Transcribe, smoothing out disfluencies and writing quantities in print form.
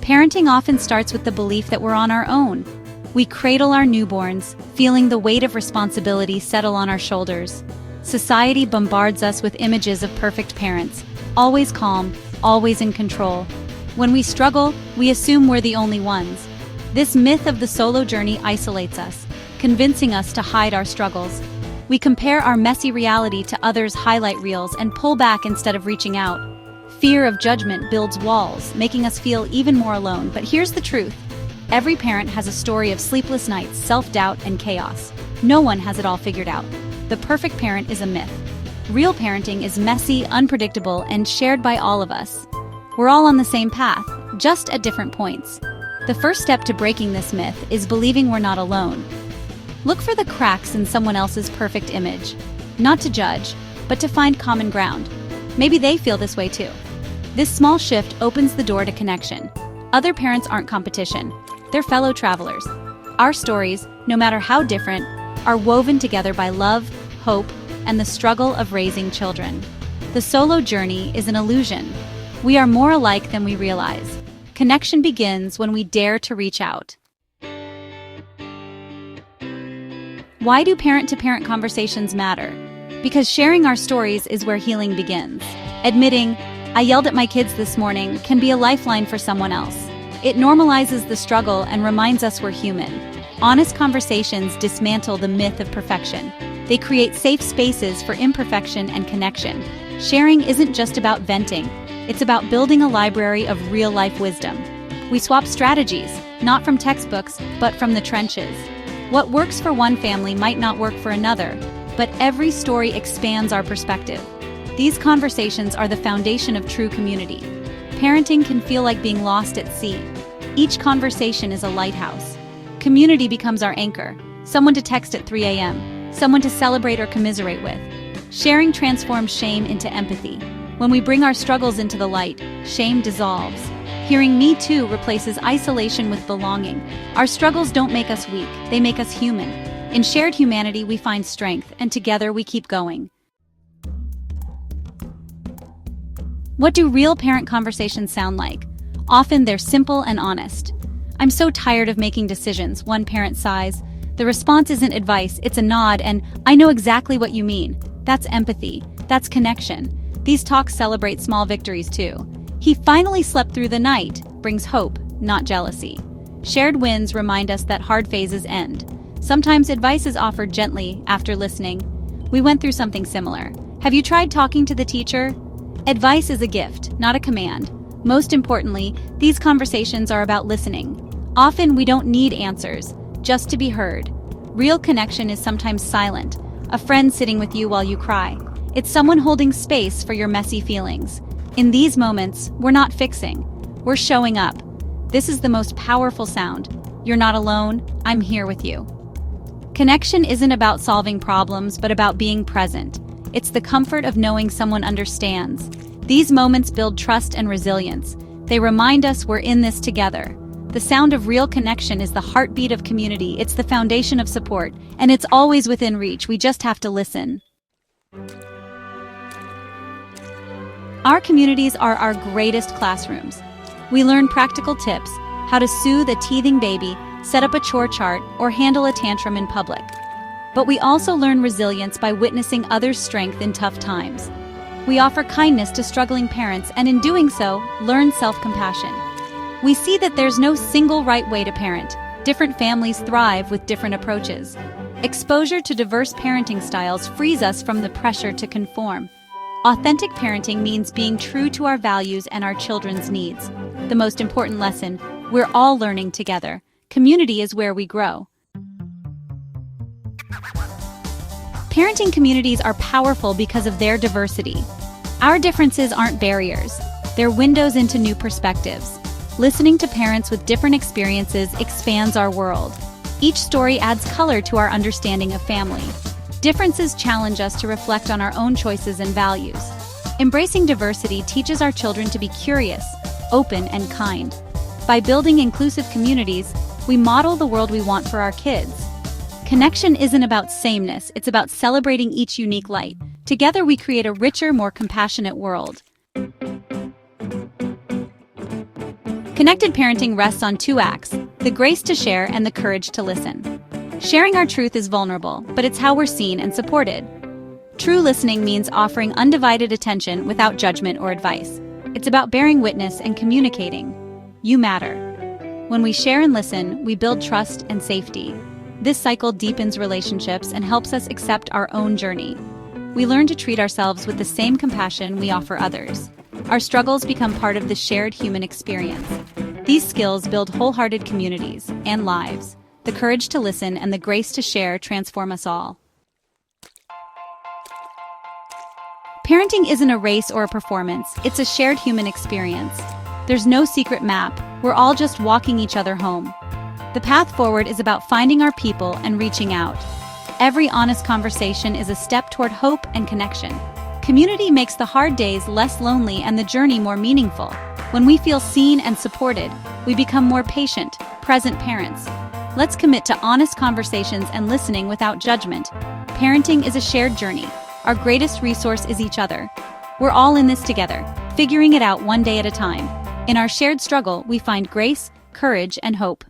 Parenting often starts with the belief that we're on our own. We cradle our newborns, feeling the weight of responsibility settle on our shoulders. Society bombards us with images of perfect parents, always calm, always in control. When we struggle, we assume we're the only ones. This myth of the solo journey isolates us, convincing us to hide our struggles. We compare our messy reality to others' highlight reels and pull back instead of reaching out. Fear of judgment builds walls, making us feel even more alone. But here's the truth. Every parent has a story of sleepless nights, self-doubt, and chaos. No one has it all figured out. The perfect parent is a myth. Real parenting is messy, unpredictable, and shared by all of us. We're all on the same path, just at different points. The first step to breaking this myth is believing we're not alone. Look for the cracks in someone else's perfect image. Not to judge, but to find common ground. Maybe they feel this way too. This small shift opens the door to connection. Other parents aren't competition. They're fellow travelers. Our stories, no matter how different, are woven together by love, hope, and the struggle of raising children. The solo journey is an illusion. We are more alike than we realize. Connection begins when we dare to reach out. Why do parent-to-parent conversations matter? Because sharing our stories is where healing begins. Admitting, "I yelled at my kids this morning," can be a lifeline for someone else. It normalizes the struggle and reminds us we're human. Honest conversations dismantle the myth of perfection. They create safe spaces for imperfection and connection. Sharing isn't just about venting. It's about building a library of real-life wisdom. We swap strategies, not from textbooks, but from the trenches. What works for one family might not work for another, but every story expands our perspective. These conversations are the foundation of true community. Parenting can feel like being lost at sea. Each conversation is a lighthouse. Community becomes our anchor, someone to text at 3 a.m., someone to celebrate or commiserate with. Sharing transforms shame into empathy. When we bring our struggles into the light, shame dissolves. Hearing "me too" replaces isolation with belonging. Our struggles don't make us weak, they make us human. In shared humanity, we find strength, and together we keep going. What do real parent conversations sound like? Often they're simple and honest. "I'm so tired of making decisions," one parent sighs. The response isn't advice, it's a nod, and "I know exactly what you mean." That's empathy. That's connection. These talks celebrate small victories too. "He finally slept through the night," brings hope, not jealousy. Shared wins remind us that hard phases end. Sometimes advice is offered gently after listening. "We went through something similar. Have you tried talking to the teacher?" Advice is a gift, not a command. Most importantly, these conversations are about listening. Often we don't need answers, just to be heard. Real connection is sometimes silent, a friend sitting with you while you cry. It's someone holding space for your messy feelings. In these moments, we're not fixing, we're showing up. This is the most powerful sound. You're not alone, I'm here with you. Connection isn't about solving problems, but about being present. It's the comfort of knowing someone understands. These moments build trust and resilience. They remind us we're in this together. The sound of real connection is the heartbeat of community. It's the foundation of support, and it's always within reach. We just have to listen. Our communities are our greatest classrooms. We learn practical tips, how to soothe a teething baby, set up a chore chart, or handle a tantrum in public. But we also learn resilience by witnessing others' strength in tough times. We offer kindness to struggling parents, and in doing so, learn self-compassion. We see that there's no single right way to parent. Different families thrive with different approaches. Exposure to diverse parenting styles frees us from the pressure to conform. Authentic parenting means being true to our values and our children's needs. The most important lesson, we're all learning together. Community is where we grow. Parenting communities are powerful because of their diversity. Our differences aren't barriers, they're windows into new perspectives. Listening to parents with different experiences expands our world. Each story adds color to our understanding of family. Differences challenge us to reflect on our own choices and values. Embracing diversity teaches our children to be curious, open, and kind. By building inclusive communities, we model the world we want for our kids. Connection isn't about sameness, it's about celebrating each unique light. Together we create a richer, more compassionate world. Connected parenting rests on two acts: the grace to share and the courage to listen. Sharing our truth is vulnerable, but it's how we're seen and supported. True listening means offering undivided attention without judgment or advice. It's about bearing witness and communicating. You matter. When we share and listen, we build trust and safety. This cycle deepens relationships and helps us accept our own journey. We learn to treat ourselves with the same compassion we offer others. Our struggles become part of the shared human experience. These skills build wholehearted communities and lives. The courage to listen and the grace to share transform us all. Parenting isn't a race or a performance, it's a shared human experience. There's no secret map, we're all just walking each other home. The path forward is about finding our people and reaching out. Every honest conversation is a step toward hope and connection. Community makes the hard days less lonely and the journey more meaningful. When we feel seen and supported, we become more patient, present parents. Let's commit to honest conversations and listening without judgment. Parenting is a shared journey. Our greatest resource is each other. We're all in this together, figuring it out one day at a time. In our shared struggle, we find grace, courage, and hope.